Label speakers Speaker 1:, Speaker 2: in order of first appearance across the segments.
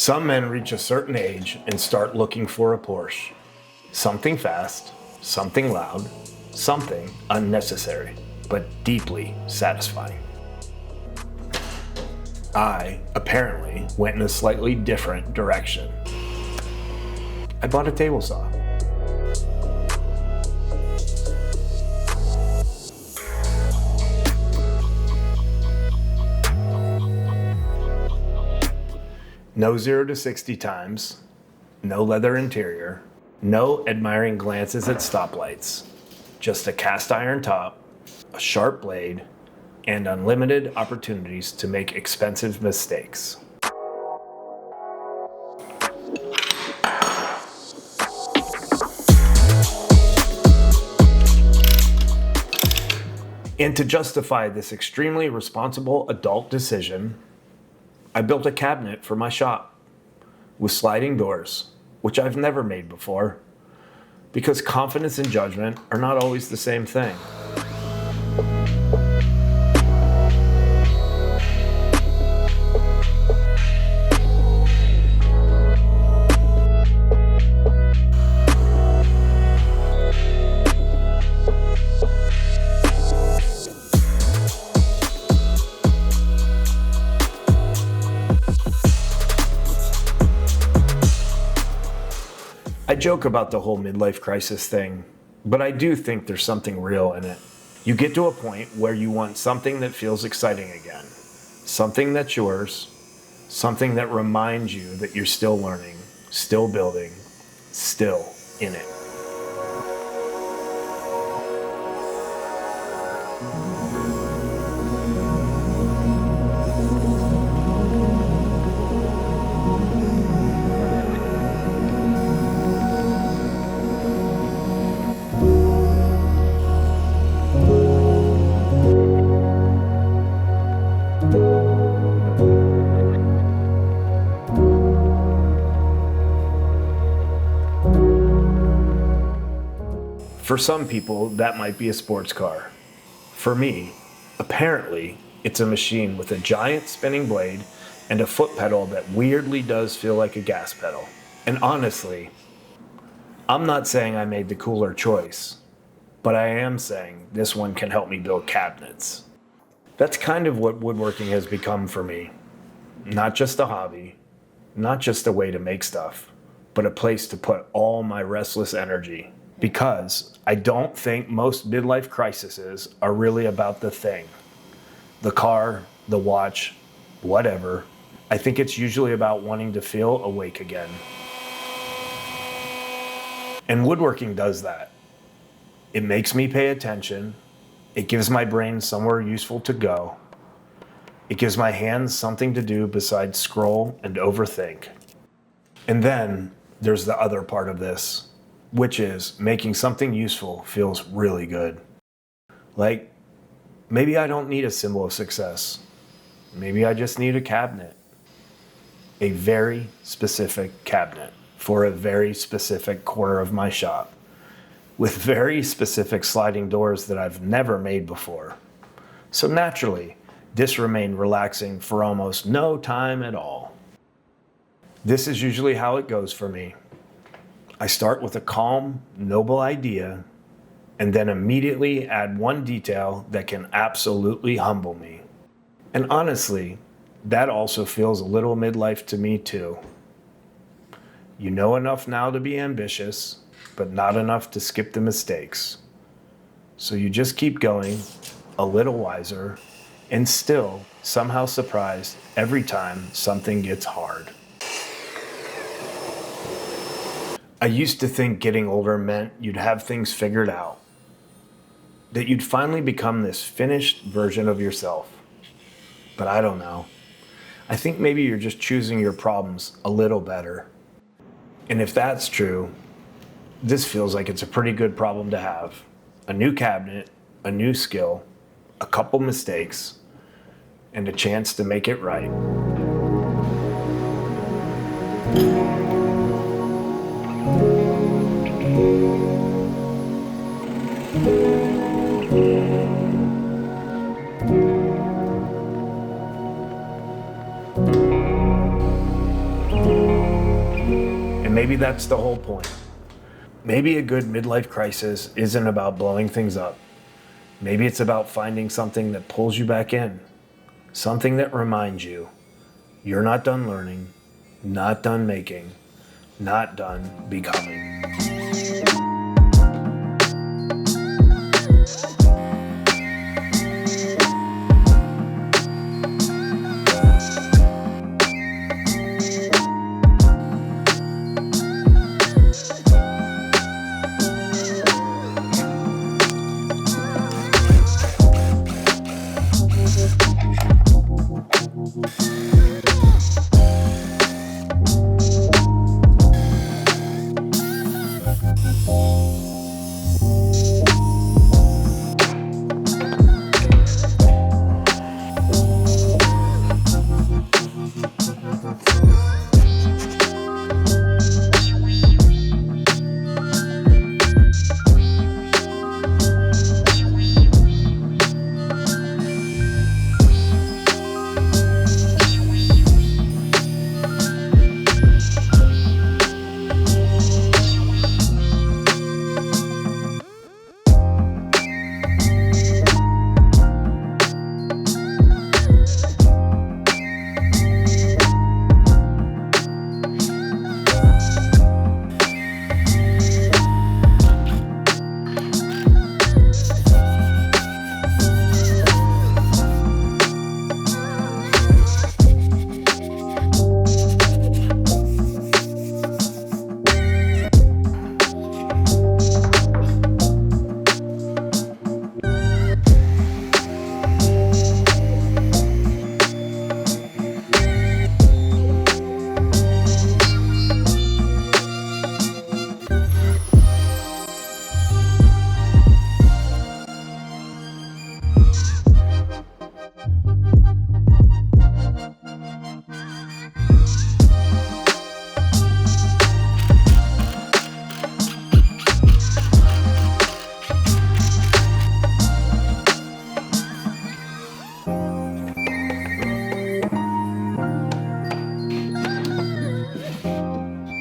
Speaker 1: Some men reach a certain age and start looking for a Porsche. Something fast, something loud, something unnecessary, but deeply satisfying. I, apparently, went in a slightly different direction. I bought a table saw. No 0 to 60 times, no leather interior, no admiring glances at stoplights, just a cast iron top, a sharp blade, and unlimited opportunities to make expensive mistakes. And to justify this extremely responsible adult decision, I built a cabinet for my shop with sliding doors, which I've never made before, because confidence and judgment are not always the same thing. I joke about the whole midlife crisis thing, but I do think there's something real in it. You get to a point where you want something that feels exciting again, something that's yours, something that reminds you that you're still learning, still building, still in it. For some people, that might be a sports car. For me, apparently, it's a machine with a giant spinning blade and a foot pedal that weirdly does feel like a gas pedal. And honestly, I'm not saying I made the cooler choice, but I am saying this one can help me build cabinets. That's kind of what woodworking has become for me. Not just a hobby, not just a way to make stuff, but a place to put all my restless energy. Because I don't think most midlife crises are really about the thing. The car, the watch, whatever. I think it's usually about wanting to feel awake again. And woodworking does that. It makes me pay attention. It gives my brain somewhere useful to go. It gives my hands something to do besides scroll and overthink. And then there's the other part of this, which is making something useful feels really good. Like, maybe I don't need a symbol of success. Maybe I just need a cabinet. A very specific cabinet for a very specific corner of my shop, with very specific sliding doors that I've never made before. So naturally, this remained relaxing for almost no time at all. This is usually how it goes for me. I start with a calm, noble idea, and then immediately add one detail that can absolutely humble me. And honestly, that also feels a little midlife to me too. You know enough now to be ambitious, but not enough to skip the mistakes. So you just keep going, a little wiser, and still somehow surprised every time something gets hard. I used to think getting older meant you'd have things figured out, that you'd finally become this finished version of yourself. But I don't know. I think maybe you're just choosing your problems a little better. And if that's true, this feels like it's a pretty good problem to have. A new cabinet, a new skill, a couple mistakes, and a chance to make it right. And maybe that's the whole point. Maybe a good midlife crisis isn't about blowing things up. Maybe it's about finding something that pulls you back in, something that reminds you you're not done learning, not done making, not done becoming.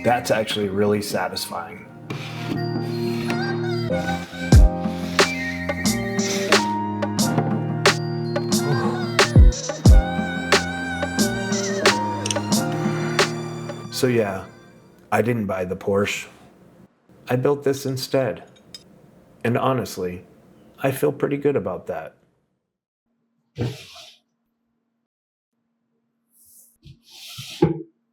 Speaker 1: That's actually really satisfying. So yeah, I didn't buy the Porsche. I built this instead. And honestly, I feel pretty good about that.